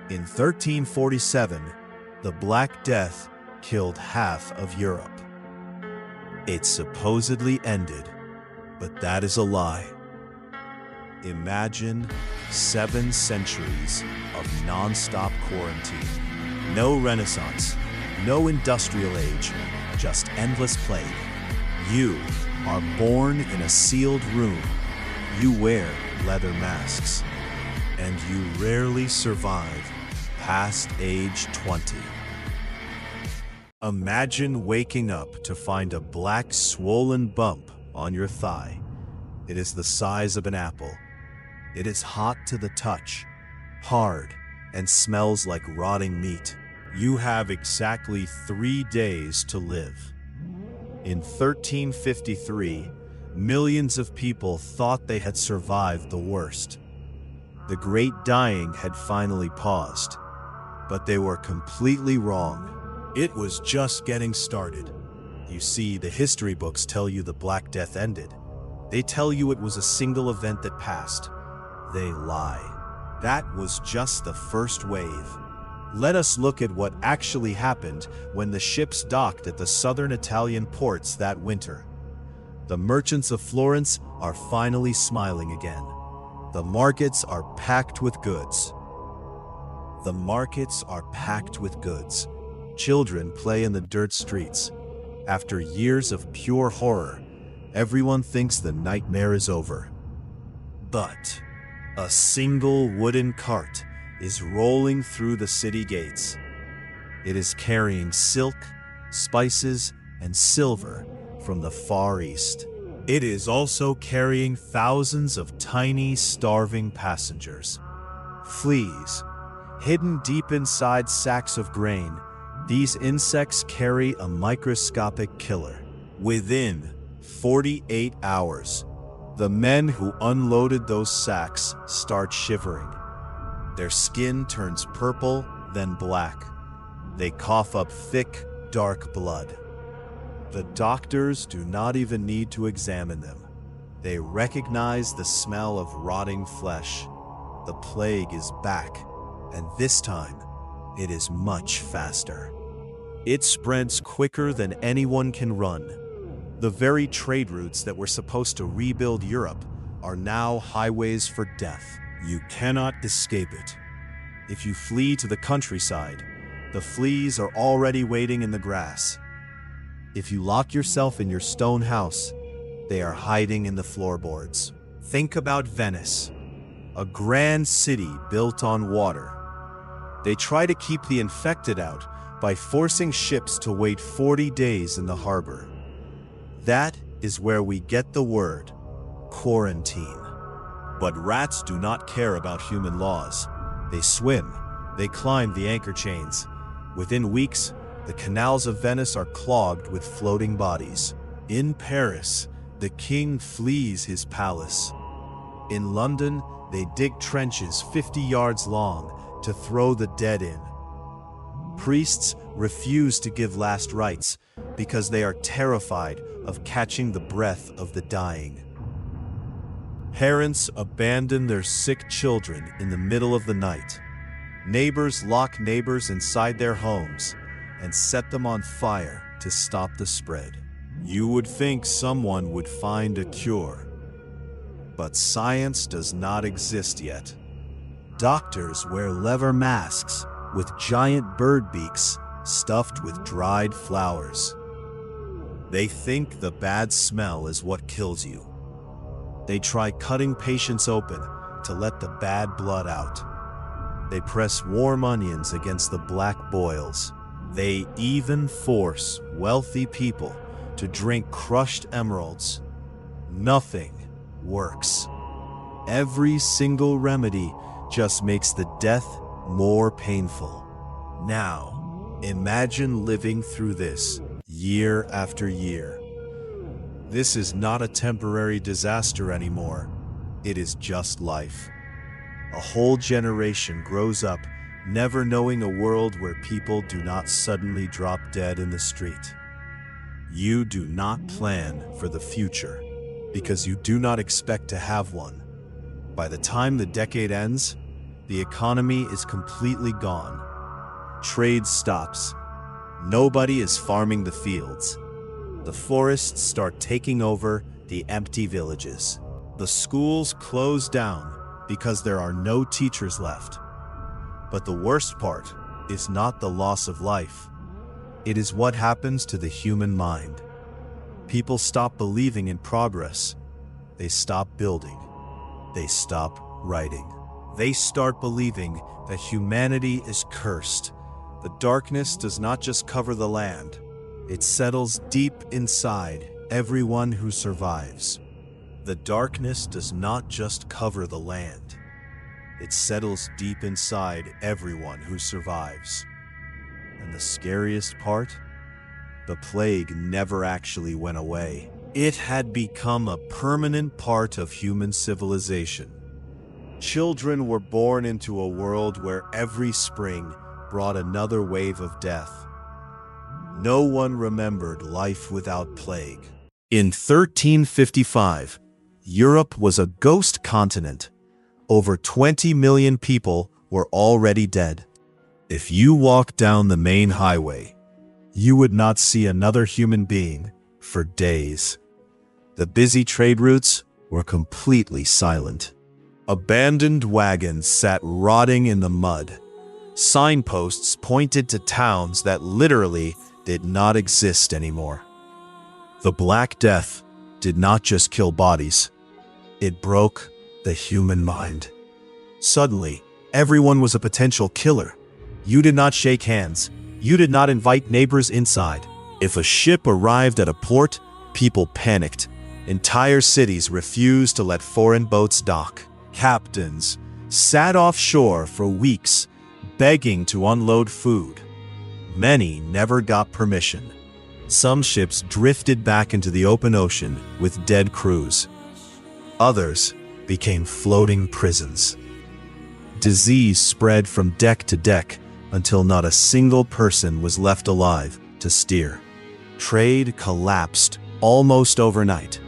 In 1347, the Black Death killed half of Europe. It supposedly ended, but that is a lie. Imagine 7 centuries of non-stop quarantine. No Renaissance, no industrial age, just endless plague. You are born in a sealed room. You wear leather masks, and you rarely survive past age 20. Imagine waking up to find a black swollen bump on your thigh. It is the size of an apple. It is hot to the touch, hard, and smells like rotting meat. You have exactly 3 days to live. In 1353, millions of people thought they had survived the worst. The Great Dying had finally paused, but they were completely wrong. It was just getting started. You see, the history books tell you the Black Death ended. They tell you it was a single event that passed. They lie. That was just the first wave. Let us look at what actually happened when the ships docked at the southern Italian ports that winter. The merchants of Florence are finally smiling again. The markets are packed with goods. The markets are packed with goods. Children play in the dirt streets. After years of pure horror, everyone thinks the nightmare is over. But a single wooden cart is rolling through the city gates. It is carrying silk, spices, and silver from the Far East. It is also carrying thousands of tiny, starving passengers. Fleas, hidden deep inside sacks of grain, these insects carry a microscopic killer. Within 48 hours, the men who unloaded those sacks start shivering. Their skin turns purple, then black. They cough up thick, dark blood. The doctors do not even need to examine them. They recognize the smell of rotting flesh. The plague is back, and this time, it is much faster. It spreads quicker than anyone can run. The very trade routes that were supposed to rebuild Europe are now highways for death. You cannot escape it. If you flee to the countryside, the fleas are already waiting in the grass. If you lock yourself in your stone house, they are hiding in the floorboards. Think about Venice, a grand city built on water. They try to keep the infected out by forcing ships to wait 40 days in the harbor. That is where we get the word quarantine. But rats do not care about human laws. They swim, they climb the anchor chains. Within weeks, the canals of Venice are clogged with floating bodies. In Paris, the king flees his palace. In London, they dig trenches 50 yards long to throw the dead in. Priests refuse to give last rites because they are terrified of catching the breath of the dying. Parents abandon their sick children in the middle of the night. Neighbors lock neighbors inside their homes and set them on fire to stop the spread. You would think someone would find a cure, but science does not exist yet. Doctors wear leather masks with giant bird beaks stuffed with dried flowers. They think the bad smell is what kills you. They try cutting patients open to let the bad blood out. They press warm onions against the black boils. They even force wealthy people to drink crushed emeralds. Nothing works. Every single remedy just makes the death more painful. Now, imagine living through this year after year. This is not a temporary disaster anymore. It is just life. A whole generation grows up never knowing a world where people do not suddenly drop dead in the street. You do not plan for the future because you do not expect to have one. By the time the decade ends, The economy is completely gone. Trade stops. Nobody is farming the fields. The forests start taking over the empty villages. The schools close down because there are no teachers left. But the worst part is not the loss of life. It is what happens to the human mind. People stop believing in progress. They stop building. They stop writing. They start believing that humanity is cursed. The darkness does not just cover the land. It settles deep inside everyone who survives. The darkness does not just cover the land. It settles deep inside everyone who survives. And the scariest part? The plague never actually went away. It had become a permanent part of human civilization. Children were born into a world where every spring brought another wave of death. No one remembered life without plague. In 1355, Europe was a ghost continent. Over 20 million people were already dead. If you walked down the main highway, you would not see another human being for days. The busy trade routes were completely silent. Abandoned wagons sat rotting in the mud. Signposts pointed to towns that literally did not exist anymore. The Black Death did not just kill bodies. It broke the human mind. Suddenly, everyone was a potential killer. You did not shake hands. You did not invite neighbors inside. If a ship arrived at a port, people panicked. Entire cities refused to let foreign boats dock. Captains sat offshore for weeks, begging to unload food. Many never got permission. Some ships drifted back into the open ocean with dead crews. Others became floating prisons. Disease spread from deck to deck until not a single person was left alive to steer. Trade collapsed almost overnight.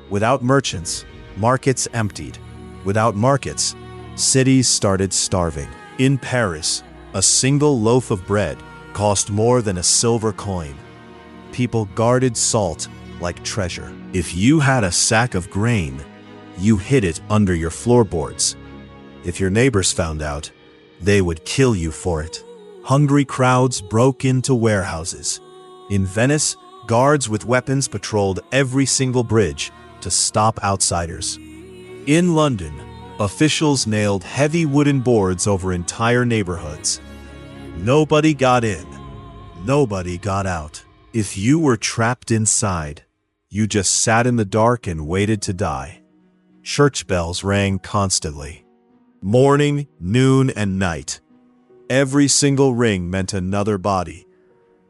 Without merchants, markets emptied. Without markets, cities started starving. In Paris, a single loaf of bread cost more than a silver coin. People guarded salt like treasure. If you had a sack of grain, you hid it under your floorboards. If your neighbors found out, they would kill you for it. Hungry crowds broke into warehouses. In Venice, guards with weapons patrolled every single bridge to stop outsiders. In London, officials nailed heavy wooden boards over entire neighborhoods. Nobody got in. Nobody got out. If you were trapped inside, you just sat in the dark and waited to die. Church bells rang constantly. Morning, noon, and night. Every single ring meant another body.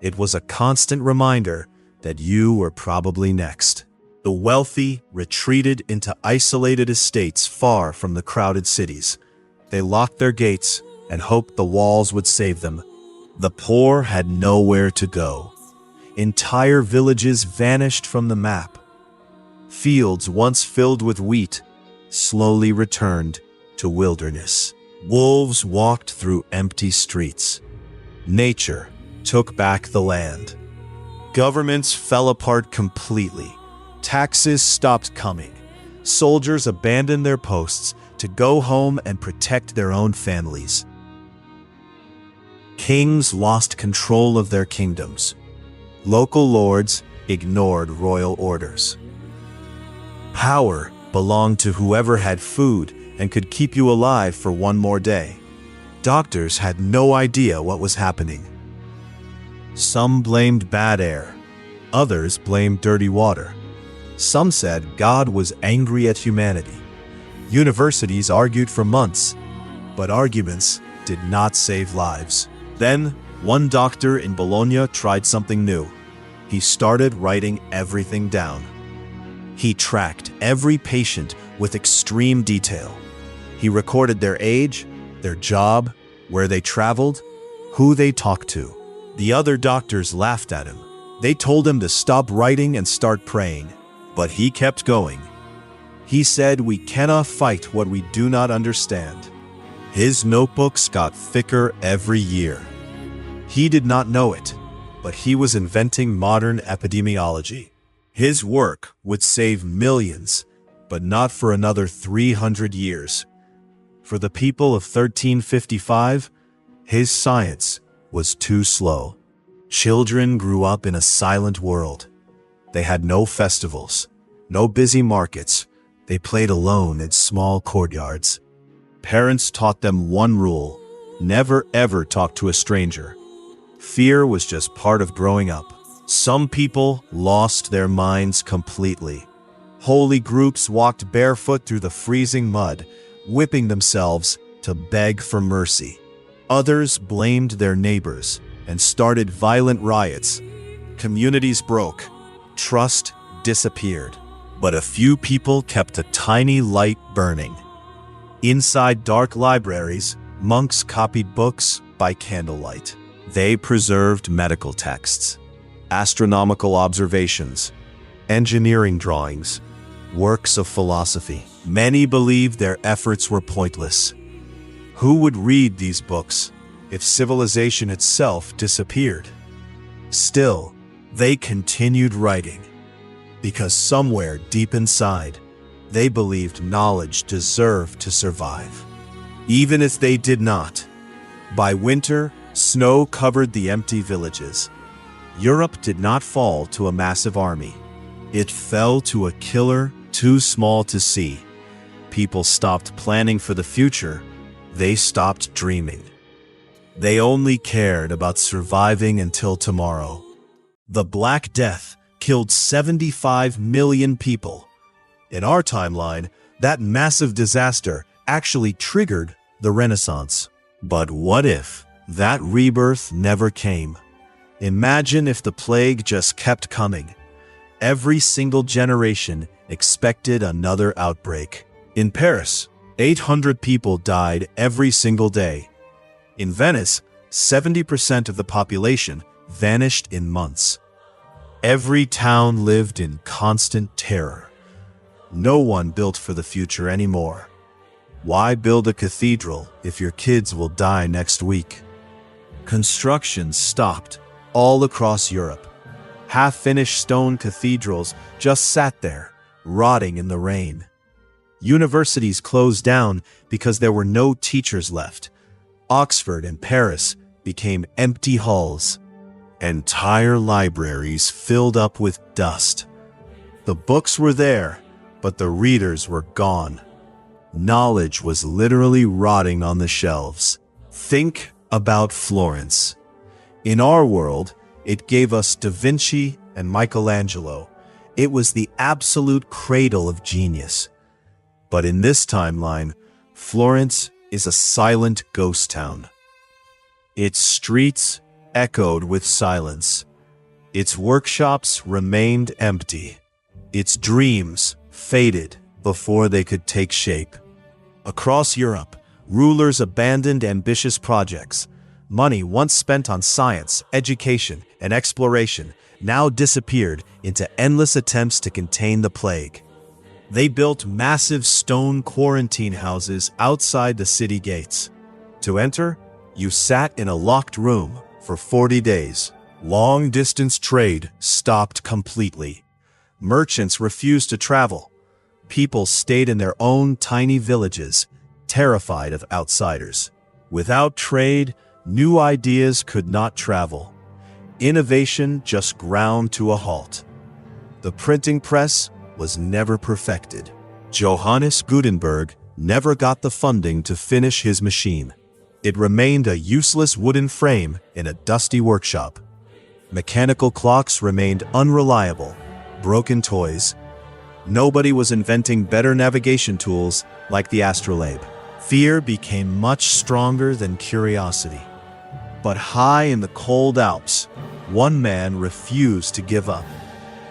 It was a constant reminder that you were probably next. The wealthy retreated into isolated estates far from the crowded cities. They locked their gates and hoped the walls would save them. The poor had nowhere to go. Entire villages vanished from the map. Fields once filled with wheat slowly returned to wilderness. Wolves walked through empty streets. Nature took back the land. Governments fell apart completely. Taxes stopped coming. Soldiers abandoned their posts to go home and protect their own families. Kings lost control of their kingdoms. Local lords ignored royal orders. Power belonged to whoever had food and could keep you alive for one more day. Doctors had no idea what was happening. Some blamed bad air. Others blamed dirty water. Some said God was angry at humanity. Universities argued for months, but arguments did not save lives. Then, one doctor in Bologna tried something new. He started writing everything down. He tracked every patient with extreme detail. He recorded their age, their job, where they traveled, who they talked to. The other doctors laughed at him. They told him to stop writing and start praying. But he kept going. He said, "We cannot fight what we do not understand." His notebooks got thicker every year. He did not know it, but he was inventing modern epidemiology. His work would save millions, but not for another 300 years. For the people of 1355, his science was too slow. Children grew up in a silent world. They had no festivals, no busy markets. They played alone in small courtyards. Parents taught them one rule: never ever talk to a stranger. Fear was just part of growing up. Some people lost their minds completely. Holy groups walked barefoot through the freezing mud, whipping themselves to beg for mercy. Others blamed their neighbors and started violent riots. Communities broke. Trust disappeared. But a few people kept a tiny light burning. Inside dark libraries, monks copied books by candlelight. They preserved medical texts, astronomical observations, engineering drawings, works of philosophy. Many believed their efforts were pointless. Who would read these books if civilization itself disappeared? Still, they continued writing, because somewhere deep inside, they believed knowledge deserved to survive. Even if they did not. By winter, snow covered the empty villages. Europe did not fall to a massive army. It fell to a killer too small to see. People stopped planning for the future. They stopped dreaming. They only cared about surviving until tomorrow. The Black Death killed 75 million people. In our timeline, that massive disaster actually triggered the Renaissance. But what if that rebirth never came? Imagine if the plague just kept coming. Every single generation expected another outbreak. In Paris, 800 people died every single day. In Venice, 70% of the population vanished in months. Every town lived in constant terror. No one built for the future anymore. Why build a cathedral if your kids will die next week? Construction stopped all across Europe. Half-finished stone cathedrals just sat there, rotting in the rain. Universities closed down because there were no teachers left. Oxford and Paris became empty halls. Entire libraries filled up with dust. The books were there, but the readers were gone. Knowledge was literally rotting on the shelves. Think about Florence. In our world, it gave us Da Vinci and Michelangelo. It was the absolute cradle of genius. But in this timeline, Florence is a silent ghost town. Its streets echoed with silence. Its workshops remained empty. Its dreams faded before they could take shape. Across Europe, rulers abandoned ambitious projects. Money once spent on science, education, and exploration now disappeared into endless attempts to contain the plague. They built massive stone quarantine houses outside the city gates. To enter, you sat in a locked room for 40 days. Long-distance trade stopped completely. Merchants refused to travel. People stayed in their own tiny villages, terrified of outsiders. Without trade, new ideas could not travel. Innovation just ground to a halt. The printing press was never perfected. Johannes Gutenberg never got the funding to finish his machine. It remained a useless wooden frame in a dusty workshop. Mechanical clocks remained unreliable, broken toys. Nobody was inventing better navigation tools like the astrolabe. Fear became much stronger than curiosity. But high in the cold Alps, one man refused to give up.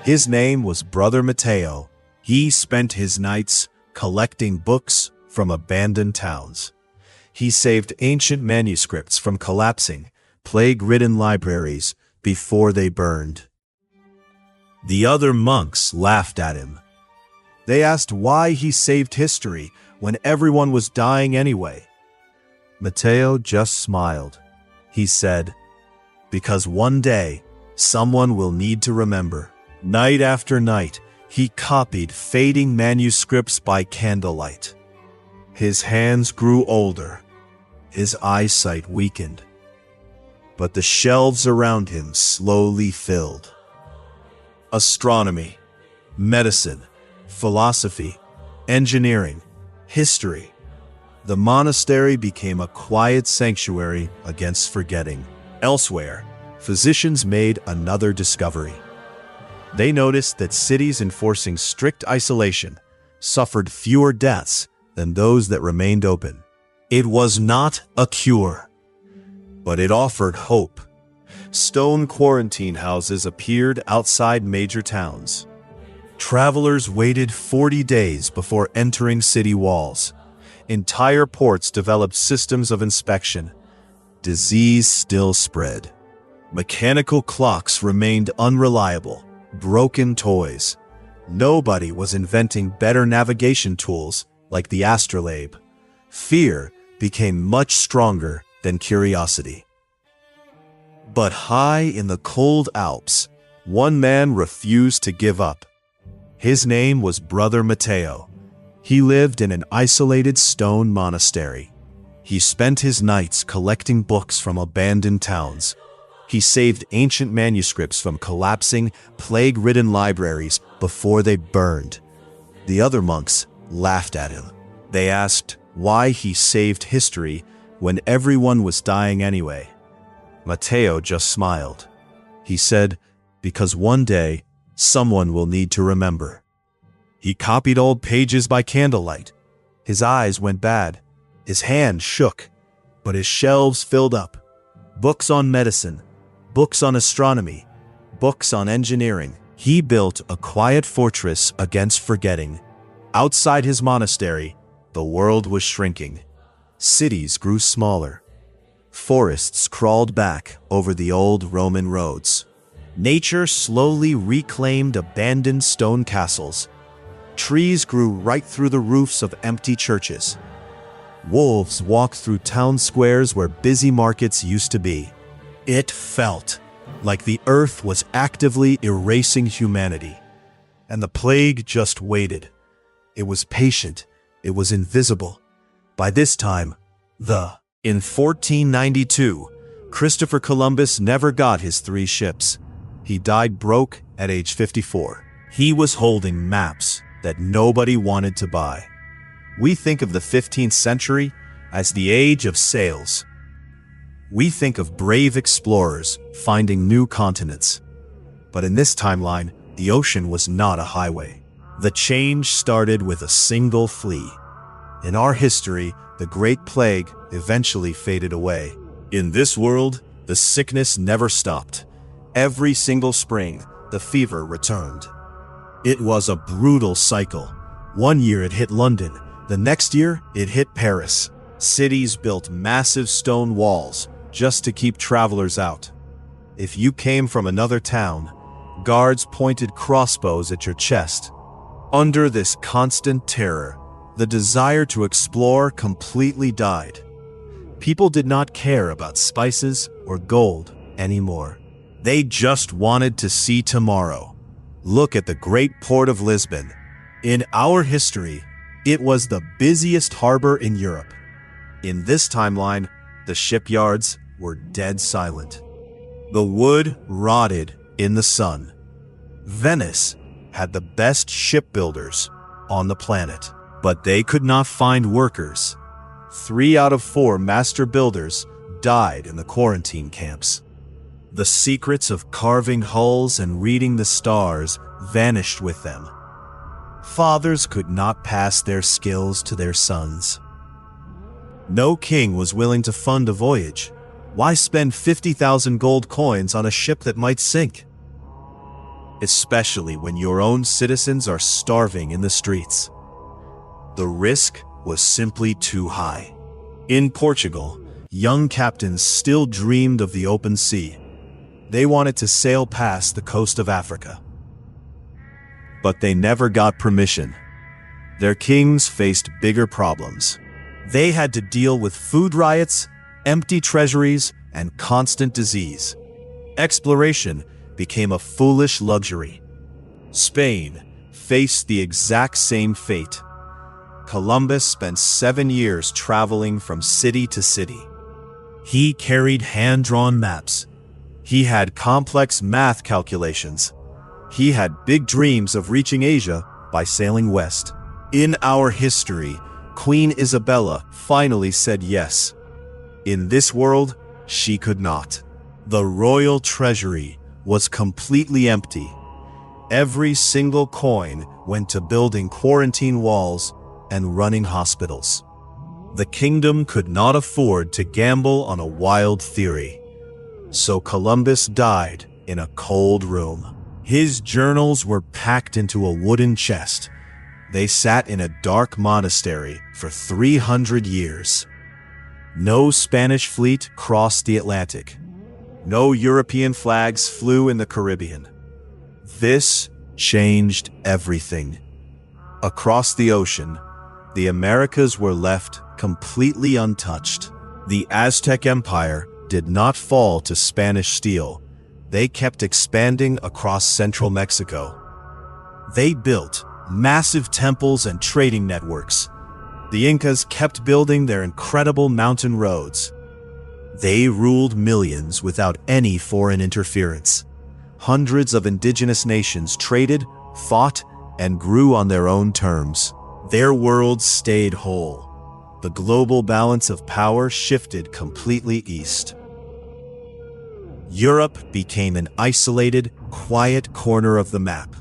His name was Brother Matteo. He spent his nights collecting books from abandoned towns. He saved ancient manuscripts from collapsing, plague-ridden libraries before they burned. The other monks laughed at him. They asked why he saved history when everyone was dying anyway. Matteo just smiled. He said, "Because one day, someone will need to remember." Night after night, he copied fading manuscripts by candlelight. His hands grew older. His eyesight weakened. But the shelves around him slowly filled. Astronomy, medicine, philosophy, engineering, history. The monastery became a quiet sanctuary against forgetting. Elsewhere, physicians made another discovery. They noticed that cities enforcing strict isolation suffered fewer deaths than those that remained open. It was not a cure, but it offered hope. Stone quarantine houses appeared outside major towns. Travelers waited 40 days before entering city walls. Entire ports developed systems of inspection. Disease still spread. Mechanical clocks remained unreliable. Broken toys. Nobody was inventing better navigation tools like the astrolabe. Fear became much stronger than curiosity. But high in the cold Alps, one man refused to give up. His name was Brother Matteo. He lived in an isolated stone monastery. He spent his nights collecting books from abandoned towns. He saved ancient manuscripts from collapsing, plague-ridden libraries before they burned. The other monks laughed at him. They asked why he saved history when everyone was dying anyway. Matteo just smiled. He said, "Because one day, someone will need to remember." He copied old pages by candlelight. His eyes went bad. His hand shook, but his shelves filled up. Books on medicine, books on astronomy, books on engineering. He built a quiet fortress against forgetting. Outside his monastery, the world was shrinking. Cities grew smaller. Forests crawled back over the old Roman roads. Nature slowly reclaimed abandoned stone castles. Trees grew right through the roofs of empty churches. Wolves walked through town squares where busy markets used to be. It felt like the earth was actively erasing humanity. And the plague just waited. It was patient. It was invisible. By this time, in 1492, Christopher Columbus never got his 3 ships. He died broke at age 54. He was holding maps that nobody wanted to buy. We think of the 15th century as the age of sails. We think of brave explorers finding new continents. But in this timeline, the ocean was not a highway. The change started with a single flea. In our history, the Great Plague eventually faded away. In this world, the sickness never stopped. Every single spring, the fever returned. It was a brutal cycle. One year it hit London. The next year, it hit Paris. Cities built massive stone walls just to keep travelers out. If you came from another town, guards pointed crossbows at your chest. Under this constant terror, the desire to explore completely died. People did not care about spices or gold anymore. They just wanted to see tomorrow. Look at the great port of Lisbon. In our history, it was the busiest harbor in Europe. In this timeline, the shipyards were dead silent. The wood rotted in the sun. Venice had the best shipbuilders on the planet, but they could not find workers. 3 out of 4 master builders died in the quarantine camps. The secrets of carving hulls and reading the stars vanished with them. Fathers could not pass their skills to their sons. No king was willing to fund a voyage. Why spend 50,000 gold coins on a ship that might sink? Especially when your own citizens are starving in the streets. The risk was simply too high. In Portugal, young captains still dreamed of the open sea. They wanted to sail past the coast of Africa. But they never got permission. Their kings faced bigger problems. They had to deal with food riots, empty treasuries, and constant disease. Exploration became a foolish luxury. Spain faced the exact same fate. Columbus spent 7 years traveling from city to city. He carried hand-drawn maps. He had complex math calculations. He had big dreams of reaching Asia by sailing west. In our history, Queen Isabella finally said yes. In this world, she could not. The royal treasury was completely empty. Every single coin went to building quarantine walls and running hospitals. The kingdom could not afford to gamble on a wild theory. So Columbus died in a cold room. His journals were packed into a wooden chest. They sat in a dark monastery for 300 years. No Spanish fleet crossed the Atlantic. No European flags flew in the Caribbean. This changed everything. Across the ocean, the Americas were left completely untouched. The Aztec Empire did not fall to Spanish steel. They kept expanding across central Mexico. They built massive temples and trading networks. The Incas kept building their incredible mountain roads. They ruled millions without any foreign interference. Hundreds of indigenous nations traded, fought, and grew on their own terms. Their world stayed whole. The global balance of power shifted completely east. Europe became an isolated, quiet corner of the map.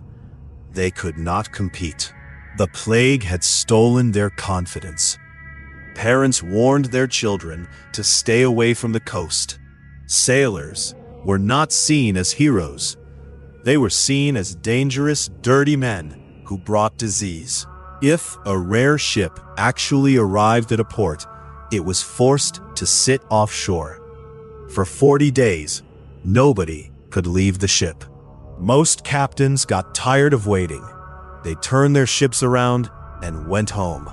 They could not compete. The plague had stolen their confidence. Parents warned their children to stay away from the coast. Sailors were not seen as heroes. They were seen as dangerous, dirty men who brought disease. If a rare ship actually arrived at a port, it was forced to sit offshore. For 40 days, nobody could leave the ship. Most captains got tired of waiting. They turned their ships around and went home.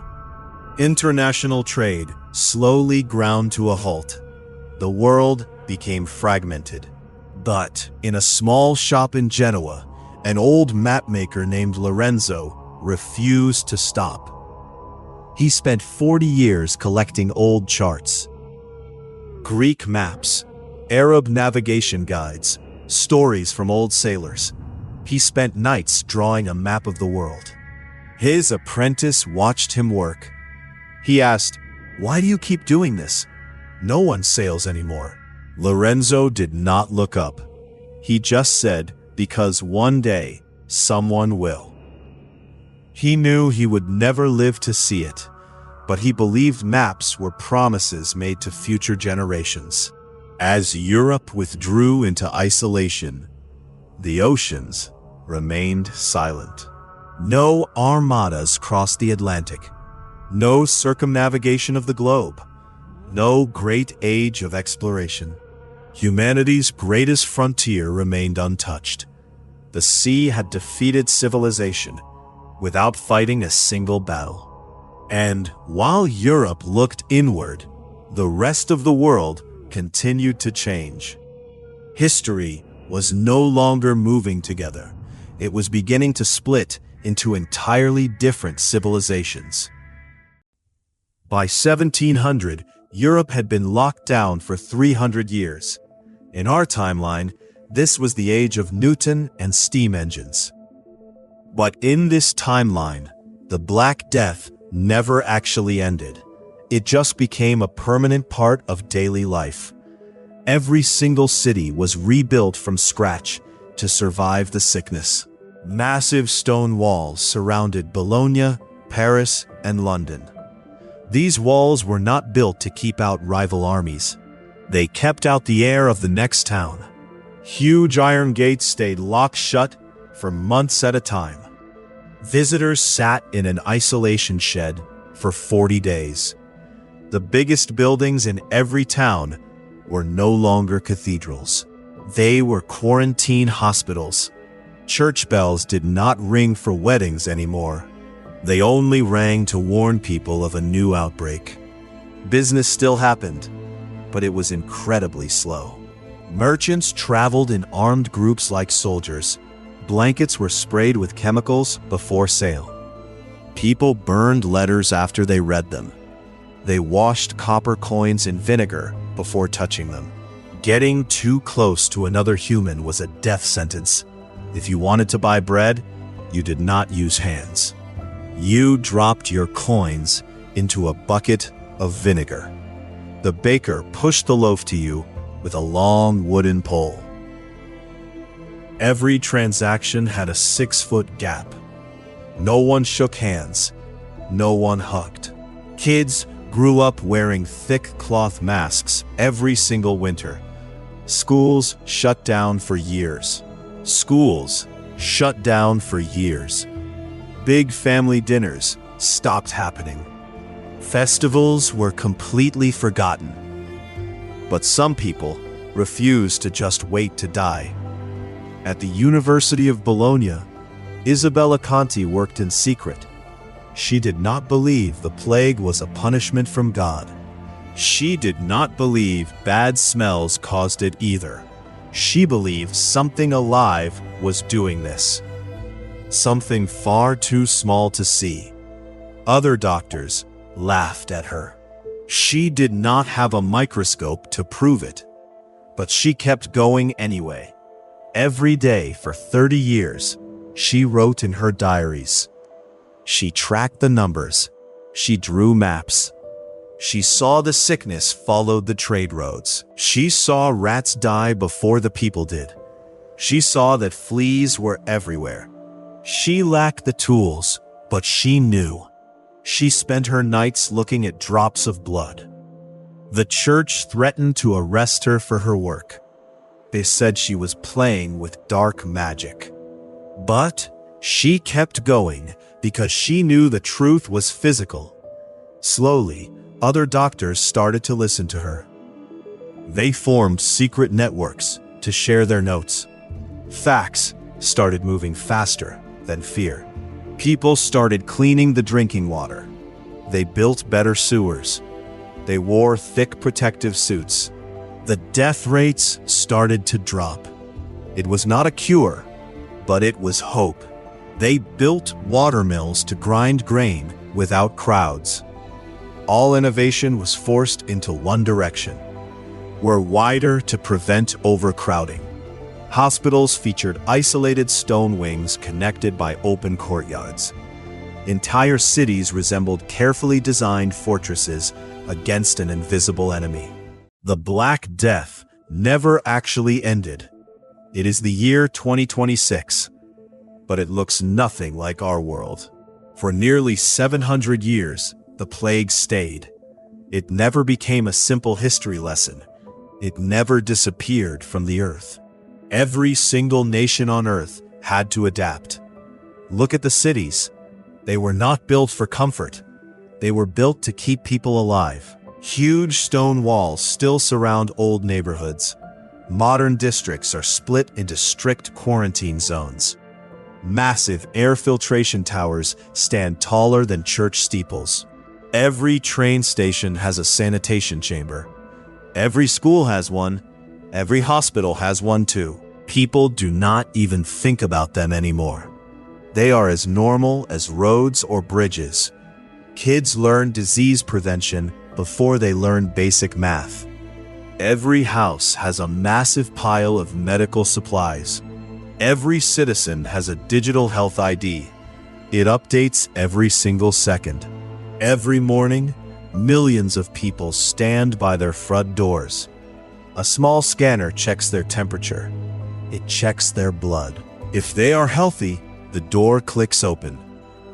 International trade slowly ground to a halt. The world became fragmented. But in a small shop in Genoa, an old mapmaker named Lorenzo refused to stop. He spent 40 years collecting old charts, Greek maps, Arab navigation guides, stories from old sailors. He spent nights drawing a map of the world. His apprentice watched him work. He asked, "Why do you keep doing this? No one sails anymore." Lorenzo did not look up. He just said, "Because one day, someone will." He knew he would never live to see it, but he believed maps were promises made to future generations. As Europe withdrew into isolation, the oceans remained silent. No armadas crossed the Atlantic. No circumnavigation of the globe. No great age of exploration. Humanity's greatest frontier remained untouched. The sea had defeated civilization without fighting a single battle. And while Europe looked inward, the rest of the world continued to change. History was no longer moving together. It was beginning to split into entirely different civilizations. By 1700, Europe had been locked down for 300 years. In our timeline, this was the age of Newton and steam engines. But in this timeline, the Black Death never actually ended. It just became a permanent part of daily life. Every single city was rebuilt from scratch to survive the sickness. Massive stone walls surrounded Bologna, Paris, and London. These walls were not built to keep out rival armies. They kept out the air of the next town. Huge iron gates stayed locked shut for months at a time. Visitors sat in an isolation shed for 40 days. The biggest buildings in every town were no longer cathedrals. They were quarantine hospitals. Church bells did not ring for weddings anymore. They only rang to warn people of a new outbreak. Business still happened, but it was incredibly slow. Merchants traveled in armed groups like soldiers. Blankets were sprayed with chemicals before sale. People burned letters after they read them. They washed copper coins in vinegar before touching them. Getting too close to another human was a death sentence. If you wanted to buy bread, you did not use hands. You dropped your coins into a bucket of vinegar. The baker pushed the loaf to you with a long wooden pole. Every transaction had a 6-foot gap. No one shook hands. No one hugged. Kids grew up wearing thick cloth masks every single winter. Schools shut down for years. Big family dinners stopped happening. Festivals were completely forgotten. But some people refused to just wait to die. At the University of Bologna, Isabella Conti worked in secret. She did not believe the plague was a punishment from God. She did not believe bad smells caused it either. She believed something alive was doing this. Something far too small to see. Other doctors laughed at her. She did not have a microscope to prove it, but she kept going anyway. Every day for 30 years, she wrote in her diaries. She tracked the numbers. She drew maps. She saw the sickness followed the trade roads. She saw rats die before the people did. She saw that fleas were everywhere. She lacked the tools, but she knew. She spent her nights looking at drops of blood. The church threatened to arrest her for her work. They said she was playing with dark magic. But she kept going because she knew the truth was physical. Slowly, other doctors started to listen to her. They formed secret networks to share their notes. Facts started moving faster than fear. People started cleaning the drinking water. They built better sewers. They wore thick protective suits. The death rates started to drop. It was not a cure, but it was hope. They built water mills to grind grain without crowds. All innovation was forced into one direction. Were wider to prevent overcrowding. Hospitals featured isolated stone wings connected by open courtyards. Entire cities resembled carefully designed fortresses against an invisible enemy. The Black Death never actually ended. It is the year 2026, but it looks nothing like our world. For nearly 700 years, the plague stayed. It never became a simple history lesson. It never disappeared from the earth. Every single nation on earth had to adapt. Look at the cities. They were not built for comfort. They were built to keep people alive. Huge stone walls still surround old neighborhoods. Modern districts are split into strict quarantine zones. Massive air filtration towers stand taller than church steeples. Every train station has a sanitation chamber. Every school has one. Every hospital has one too. People do not even think about them anymore. They are as normal as roads or bridges. Kids learn disease prevention before they learn basic math. Every house has a massive pile of medical supplies. Every citizen has a digital health ID. It updates every single second. Every morning, millions of people stand by their front doors. A small scanner checks their temperature. It checks their blood. If they are healthy, the door clicks open.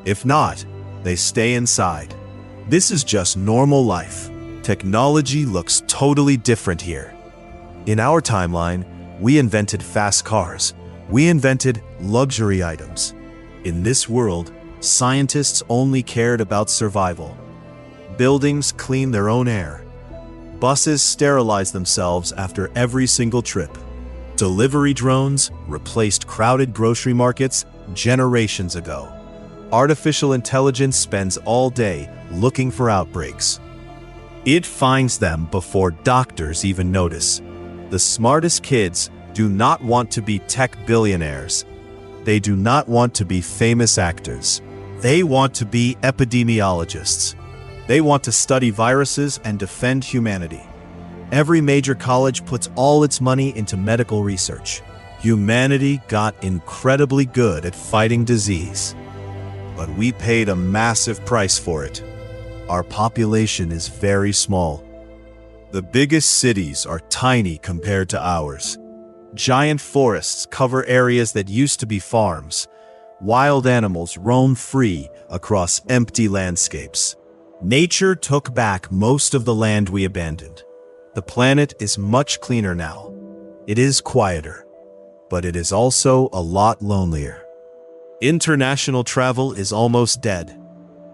If not, they stay inside. This is just normal life. Technology looks totally different here. In our timeline, we invented fast cars. We invented luxury items. In this world, scientists only cared about survival. Buildings clean their own air. Buses sterilize themselves after every single trip. Delivery drones replaced crowded grocery markets generations ago. Artificial intelligence spends all day looking for outbreaks. It finds them before doctors even notice. The smartest kids do not want to be tech billionaires. They do not want to be famous actors. They want to be epidemiologists. They want to study viruses and defend humanity. Every major college puts all its money into medical research. Humanity got incredibly good at fighting disease, but we paid a massive price for it. Our population is very small. The biggest cities are tiny compared to ours. Giant forests cover areas that used to be farms. Wild animals roam free across empty landscapes. Nature took back most of the land we abandoned. The planet is much cleaner now. It is quieter, but it is also a lot lonelier. International travel is almost dead.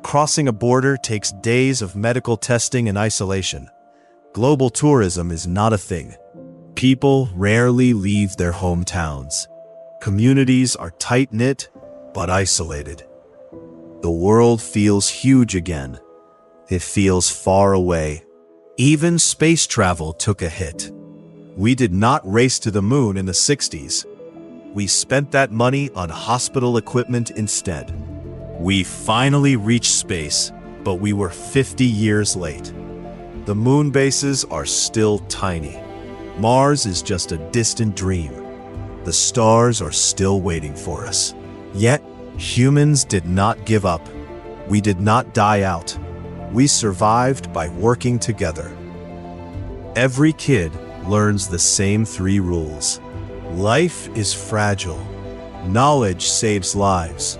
Crossing a border takes days of medical testing and isolation. Global tourism is not a thing. People rarely leave their hometowns. Communities are tight-knit, but isolated. The world feels huge again. It feels far away. Even space travel took a hit. We did not race to the moon in the 60s. We spent that money on hospital equipment instead. We finally reached space, but we were 50 years late. The moon bases are still tiny. Mars is just a distant dream. The stars are still waiting for us. Yet, humans did not give up. We did not die out. We survived by working together. Every kid learns the same 3 rules. Life is fragile. Knowledge saves lives.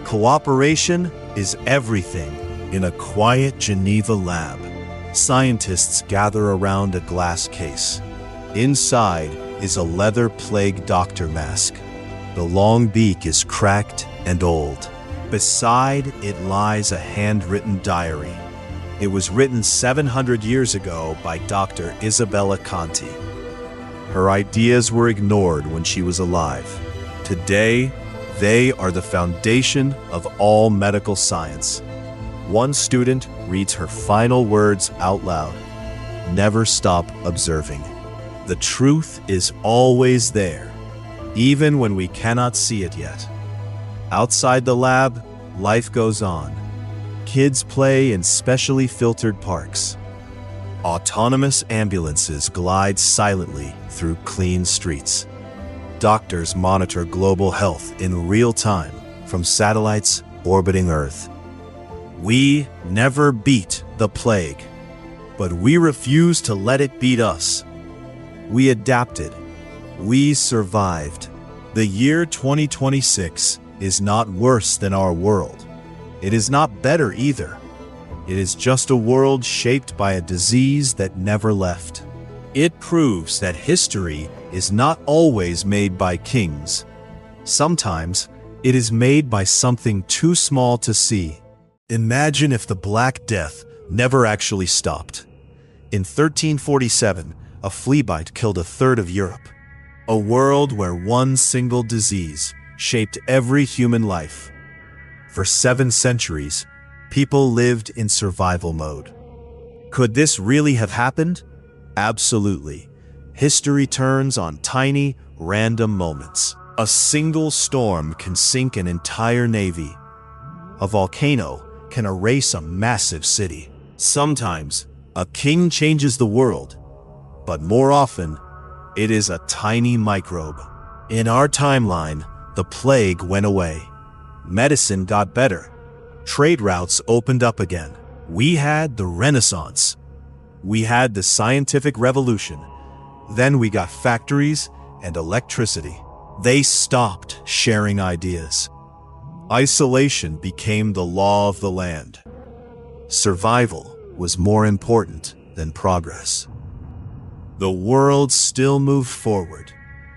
Cooperation is everything. In a quiet Geneva lab, scientists gather around a glass case. Inside is a leather plague doctor mask. The long beak is cracked and old. Beside it lies a handwritten diary. It was written 700 years ago by Dr. Isabella Conti. Her ideas were ignored when she was alive. Today, they are the foundation of all medical science. One student reads her final words out loud. Never stop observing. The truth is always there, even when we cannot see it yet. Outside the lab, life goes on. Kids play in specially filtered parks. Autonomous ambulances glide silently through clean streets. Doctors monitor global health in real time from satellites orbiting Earth. We never beat the plague, but we refuse to let it beat us. We adapted. We survived. The year 2026 is not worse than our world. It is not better either. It is just a world shaped by a disease that never left. It proves that history is not always made by kings. Sometimes it is made by something too small to see. Imagine if the Black Death never actually stopped. In 1347, a flea bite killed a third of Europe. A world where one single disease shaped every human life. For 7 centuries, people lived in survival mode. Could this really have happened? Absolutely. History turns on tiny, random moments. A single storm can sink an entire navy. A volcano can erase a massive city. Sometimes, a king changes the world, but more often, it is a tiny microbe. In our timeline, the plague went away. Medicine got better. Trade routes opened up again. We had the Renaissance. We had the scientific revolution. Then we got factories and electricity. They stopped sharing ideas. Isolation became the law of the land. Survival was more important than progress. The world still moved forward,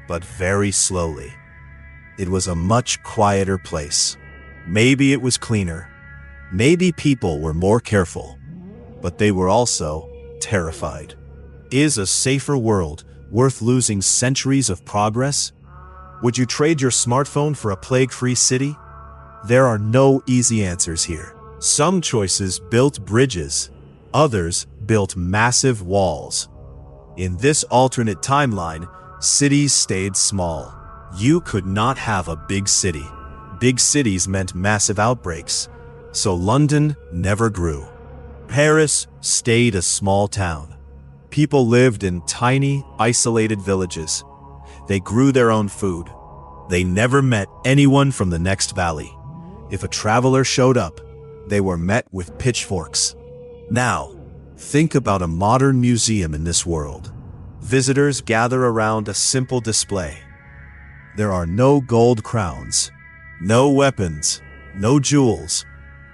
but very slowly. It was a much quieter place. Maybe it was cleaner. Maybe people were more careful, but they were also terrified. Is a safer world worth losing centuries of progress? Would you trade your smartphone for a plague-free city? There are no easy answers here. Some choices built bridges, others built massive walls. In this alternate timeline, cities stayed small. You could not have a big city. Big cities meant massive outbreaks, so London never grew. Paris stayed a small town. People lived in tiny, isolated villages. They grew their own food. They never met anyone from the next valley. If a traveler showed up, they were met with pitchforks. Now, think about a modern museum in this world. Visitors gather around a simple display. There are no gold crowns, no weapons, no jewels.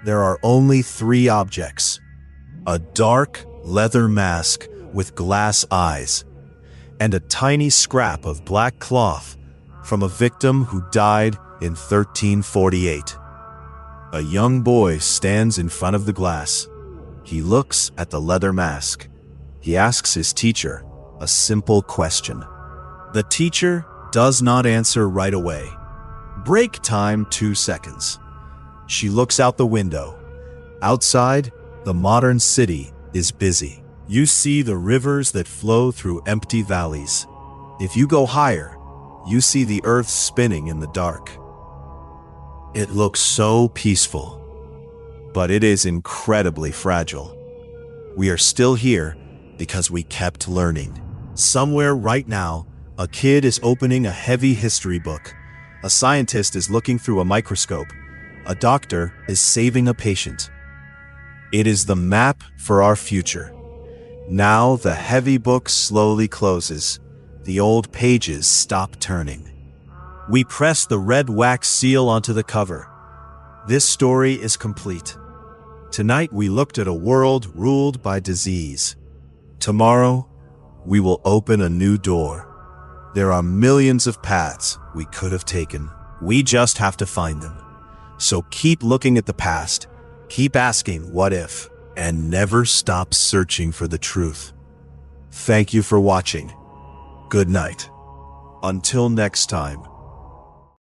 There are only three objects: a dark leather mask with glass eyes, and a tiny scrap of black cloth from a victim who died in 1348. A young boy stands in front of the glass. He looks at the leather mask. He asks his teacher a simple question. The teacher does not answer right away. Break time 2 seconds. She looks out the window. Outside, the modern city is busy. You see the rivers that flow through empty valleys. If you go higher, you see the earth spinning in the dark. It looks so peaceful, but it is incredibly fragile. We are still here because we kept learning. Somewhere right now, a kid is opening a heavy history book. A scientist is looking through a microscope. A doctor is saving a patient. It is the map for our future. Now the heavy book slowly closes. The old pages stop turning. We press the red wax seal onto the cover. This story is complete. Tonight we looked at a world ruled by disease. Tomorrow, we will open a new door. There are millions of paths we could have taken. We just have to find them. So keep looking at the past, keep asking what if, and never stop searching for the truth. Thank you for watching. Good night. Until next time.